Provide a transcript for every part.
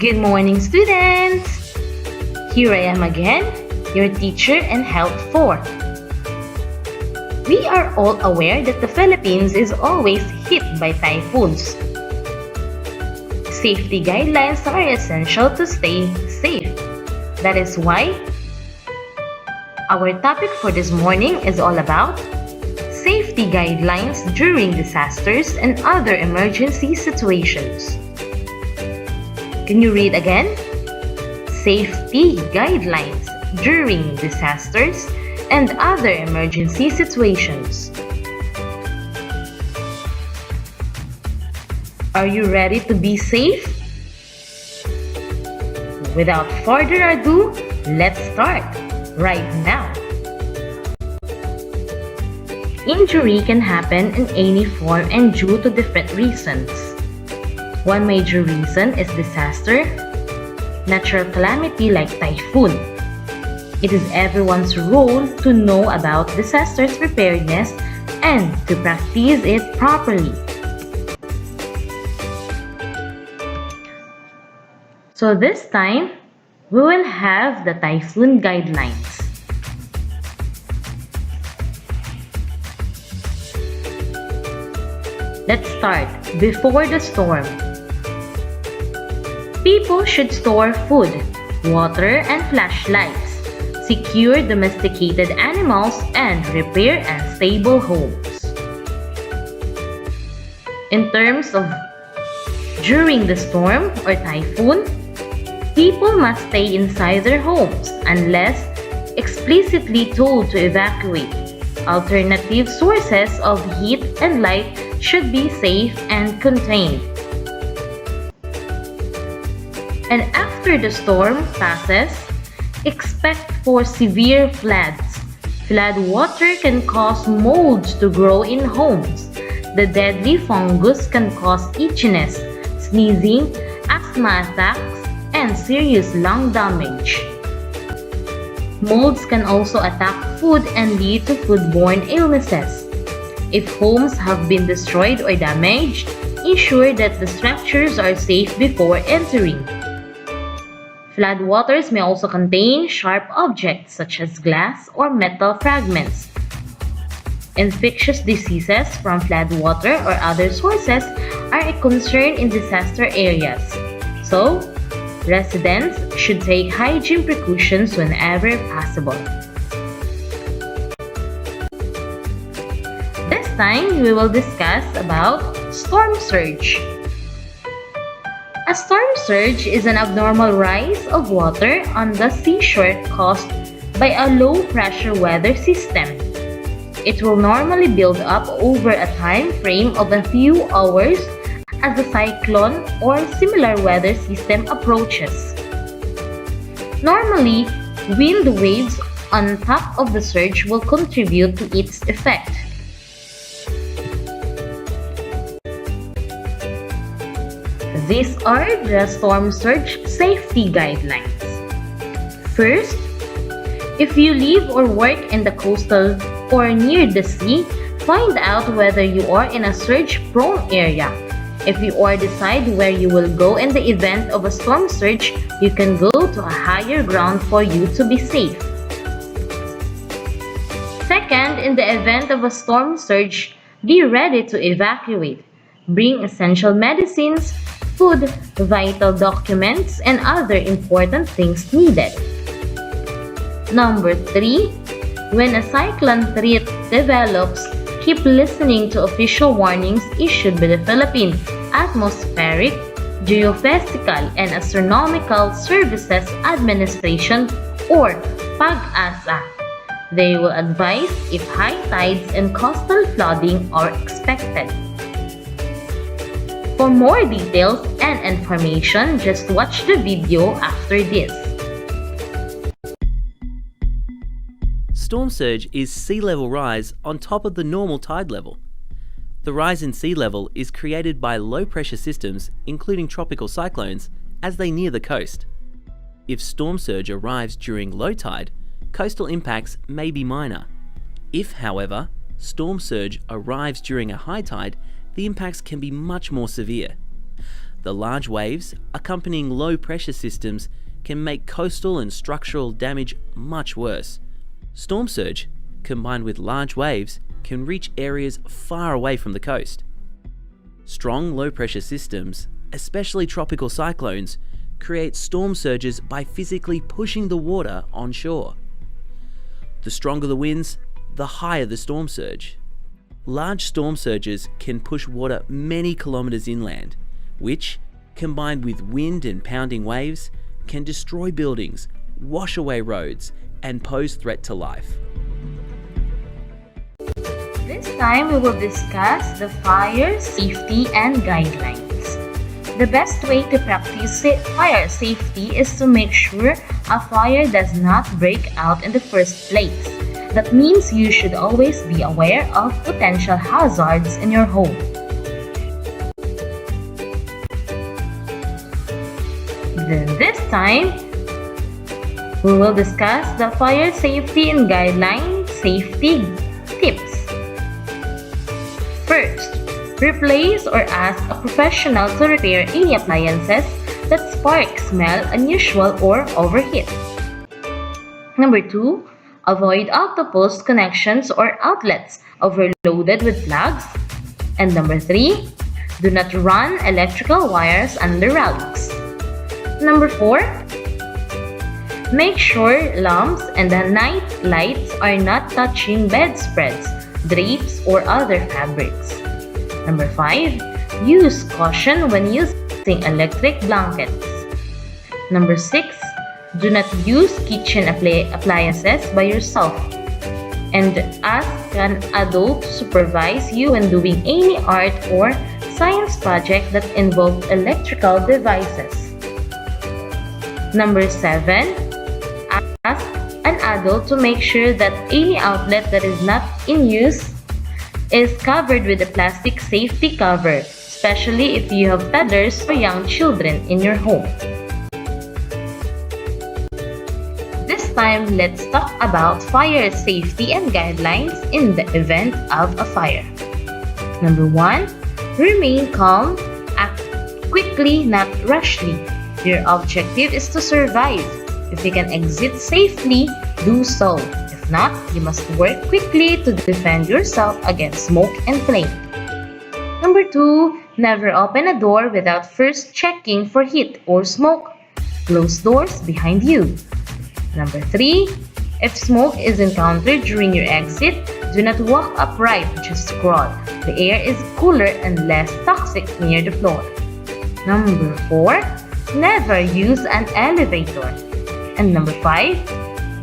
Good morning, students! Here I am again, your teacher and Health 4. We are all aware that the Philippines is always hit by typhoons. Safety guidelines are essential to stay safe. That is why our topic for this morning is all about safety guidelines during disasters and other emergency situations. Can you read again? Safety guidelines during disasters and other emergency situations. Are you ready to be safe? Without further ado, let's start right now. Injury can happen in any form and due to different reasons. One major reason is disaster, natural calamity like typhoon. It is everyone's role to know about disasters preparedness and to practice it properly. So this time, we will have the typhoon guidelines. Let's start before the storm. People should store food, water, and flashlights, secure domesticated animals, and repair unstable homes. In terms of during the storm or typhoon, people must stay inside their homes unless explicitly told to evacuate. Alternative sources of heat and light should be safe and contained. And after the storm passes, expect for severe floods. Flood water can cause molds to grow in homes. The deadly fungus can cause itchiness, sneezing, asthma attacks, and serious lung damage. Molds can also attack food and lead to foodborne illnesses. If homes have been destroyed or damaged, ensure that the structures are safe before entering. Floodwaters may also contain sharp objects such as glass or metal fragments. Infectious diseases from floodwater or other sources are a concern in disaster areas. So, residents should take hygiene precautions whenever possible. This time, we will discuss about storm surge. A storm surge is an abnormal rise of water on the seashore caused by a low-pressure weather system. It will normally build up over a time frame of a few hours as a cyclone or similar weather system approaches. Normally, wind waves on top of the surge will contribute to its effect. These are the storm surge safety guidelines. First, if you live or work in the coastal or near the sea, find out whether you are in a surge-prone area. If you or decide where you will go in the event of a storm surge, you can go to a higher ground for you to be safe. Second, in the event of a storm surge, be ready to evacuate. Bring essential medicines, food, vital documents, and other important things needed. Number 3, when a cyclone threat develops, keep listening to official warnings issued by the Philippine Atmospheric, Geophysical, and Astronomical Services Administration or PAG-ASA. They will advise if high tides and coastal flooding are expected. For more details and information, just watch the video after this. Storm surge is sea level rise on top of the normal tide level. The rise in sea level is created by low pressure systems, including tropical cyclones, as they near the coast. If storm surge arrives during low tide, coastal impacts may be minor. If, however, storm surge arrives during a high tide, the impacts can be much more severe. The large waves accompanying low pressure systems can make coastal and structural damage much worse. Storm surge, combined with large waves, can reach areas far away from the coast. Strong low pressure systems, especially tropical cyclones, create storm surges by physically pushing the water onshore. The stronger the winds, the higher the storm surge. Large storm surges can push water many kilometers inland, which, combined with wind and pounding waves, can destroy buildings, wash away roads, and pose threat to life. This time we will discuss the fire safety and guidelines. The best way to practice fire safety is to make sure a fire does not break out in the first place. That means you should always be aware of potential hazards in your home. Then this time, we will discuss the fire safety and guideline safety tips. First, replace or ask a professional to repair any appliances that spark, smell unusual, or overheat. Number 2, avoid out-of-post connections or outlets overloaded with plugs. And number 3, do not run electrical wires under rugs. Number 4, make sure lamps and the night lights are not touching bedspreads, drapes, or other fabrics. Number 5, use caution when using electric blankets. Number 6, do not use kitchen appliances by yourself. And ask an adult to supervise you when doing any art or science project that involves electrical devices. Number 7, ask an adult to make sure that any outlet that is not in use is covered with a plastic safety cover, especially if you have toddlers or young children in your home. This time, let's talk about fire safety and guidelines in the event of a fire. Number 1, remain calm, act quickly, not rashly. Your objective is to survive. If you can exit safely, do so. If not, you must work quickly to defend yourself against smoke and flame. Number 2, never open a door without first checking for heat or smoke. Close doors behind you. Number 3, if smoke is encountered during your exit, do not walk upright, just crawl. The air is cooler and less toxic near the floor. Number 4, never use an elevator. And number 5,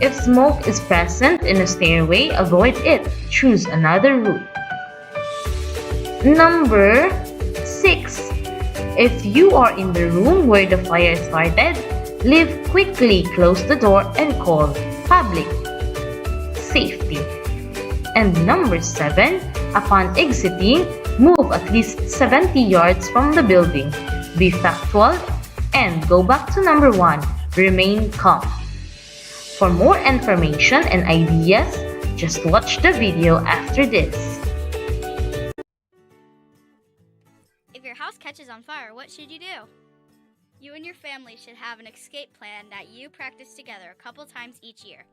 if smoke is present in a stairway, avoid it. Choose another route. Number 6, if you are in the room where the fire started, leave quickly, close the door, and call public safety. And number 7, upon exiting, move at least 70 yards from the building. Be factual and go back to number 1, remain calm. For more information and ideas, just watch the video after this. If your house catches on fire, what should you do? You and your family should have an escape plan that you practice together a couple times each year.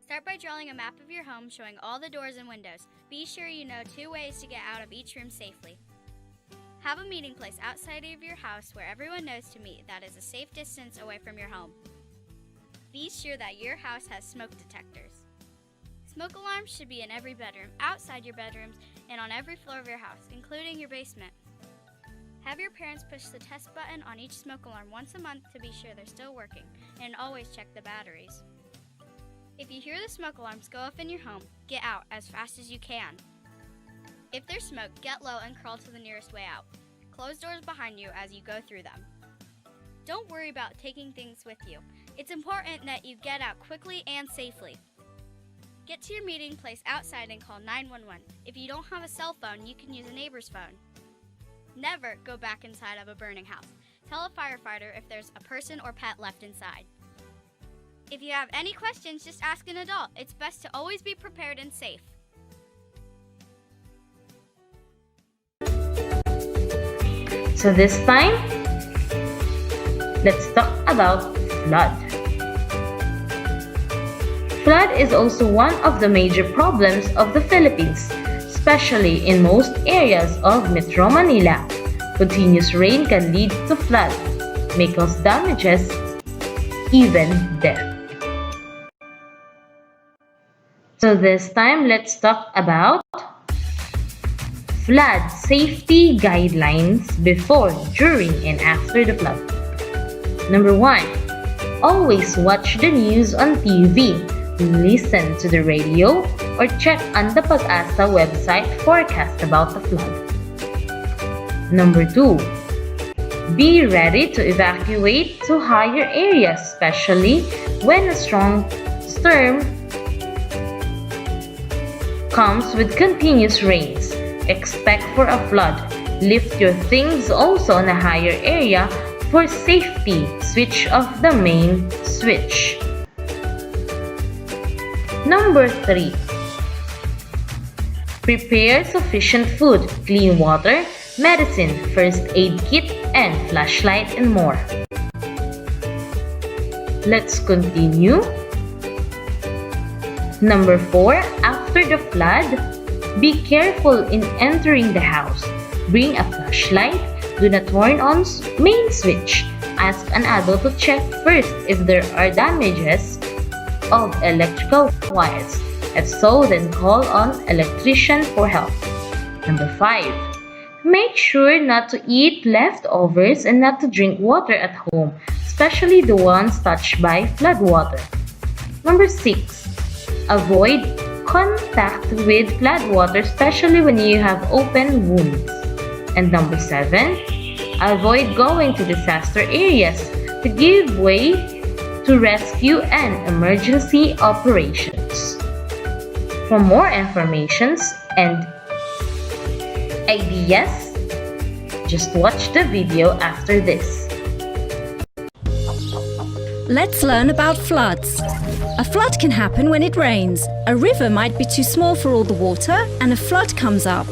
Start by drawing a map of your home showing all the doors and windows. Be sure you know 2 ways to get out of each room safely. Have a meeting place outside of your house where everyone knows to meet that is a safe distance away from your home. Be sure that your house has smoke detectors. Smoke alarms should be in every bedroom, outside your bedrooms, and on every floor of your house, including your basement. Have your parents push the test button on each smoke alarm once a month to be sure they're still working, and always check the batteries. If you hear the smoke alarms go off in your home, get out as fast as you can. If there's smoke, get low and crawl to the nearest way out. Close doors behind you as you go through them. Don't worry about taking things with you. It's important that you get out quickly and safely. Get to your meeting place outside and call 911. If you don't have a cell phone, you can use a neighbor's phone. Never go back inside of a burning house. Tell a firefighter if there's a person or pet left inside. If you have any questions, just ask an adult. It's best to always be prepared and safe. So this time, let's talk about flood. Flood is also one of the major problems of the Philippines, especially in most areas of Metro Manila. Continuous rain can lead to flood, may cause damages, even death. So this time, let's talk about flood safety guidelines before, during, and after the flood. Number 1. Always watch the news on TV, listen to the radio, or check on the Pag-asa website forecast about the flood. Number 2. Be ready to evacuate to higher areas, especially when a strong storm comes with continuous rains. Expect for a flood. Lift your things also on a higher area for safety. Switch off the main switch. Number 3. Prepare sufficient food, clean water, medicine, first aid kit, and flashlight, and more. Let's continue. Number 4. After the flood, be careful in entering the house. Bring a flashlight. Do not turn on main switch. Ask an adult to check first if there are damages of electrical wires. If so, then call on electrician for help. Number 5. Make sure not to eat leftovers and not to drink water at home, especially the ones touched by flood water. Number 6. Avoid contact with flood water, especially when you have open wounds. And number 7. Avoid going to disaster areas to give way to rescue and emergency operations. For more information and ideas, just watch the video after this. Let's learn about floods. A flood can happen when it rains. A river might be too small for all the water and a flood comes up.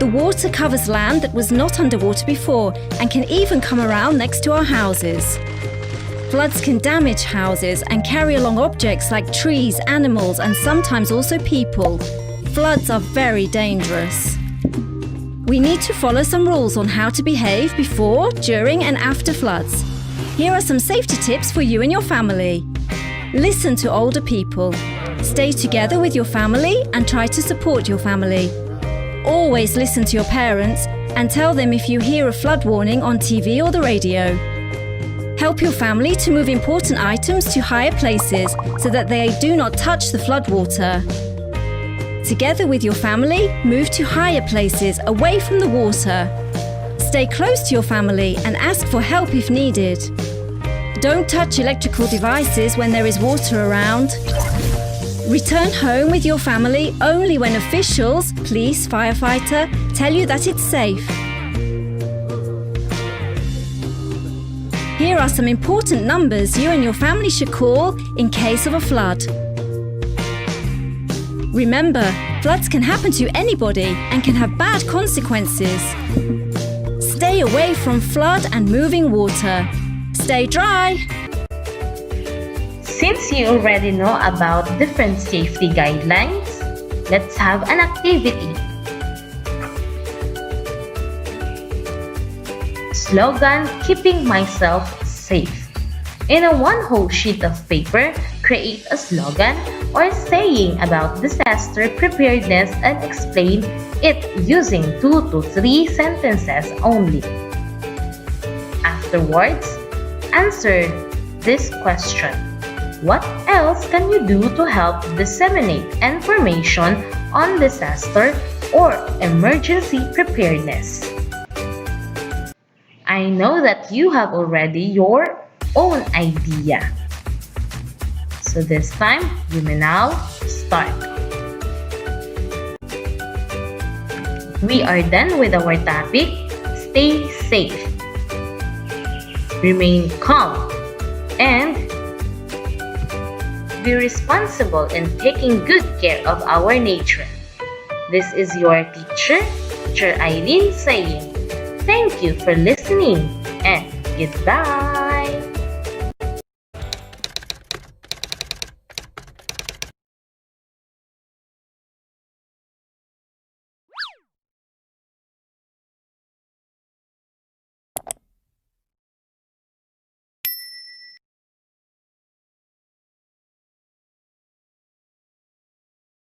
The water covers land that was not underwater before and can even come around next to our houses. Floods can damage houses and carry along objects like trees, animals, and sometimes also people. Floods are very dangerous. We need to follow some rules on how to behave before, during, and after floods. Here are some safety tips for you and your family. Listen to older people. Stay together with your family and try to support your family. Always listen to your parents and tell them if you hear a flood warning on TV or the radio. Help your family to move important items to higher places so that they do not touch the floodwater. Together with your family, move to higher places away from the water. Stay close to your family and ask for help if needed. Don't touch electrical devices when there is water around. Return home with your family only when officials, police, firefighter, tell you that it's safe. Here are some important numbers you and your family should call in case of a flood. Remember, floods can happen to anybody and can have bad consequences. Stay away from flood and moving water. Stay dry. Since you already know about different safety guidelines, let's have an activity. Slogan, keeping myself safe. In a one-whole sheet of paper, create a slogan or saying about disaster preparedness and explain it using 2 to 3 sentences only. Afterwards, answer this question. What else can you do to help disseminate information on disaster or emergency preparedness? I know that you have already your own idea. So this time, you may now start. We are done with our topic. Stay safe. Remain calm and be responsible in taking good care of our nature. This is your teacher, Teacher Eileen saying, thank you for listening and goodbye.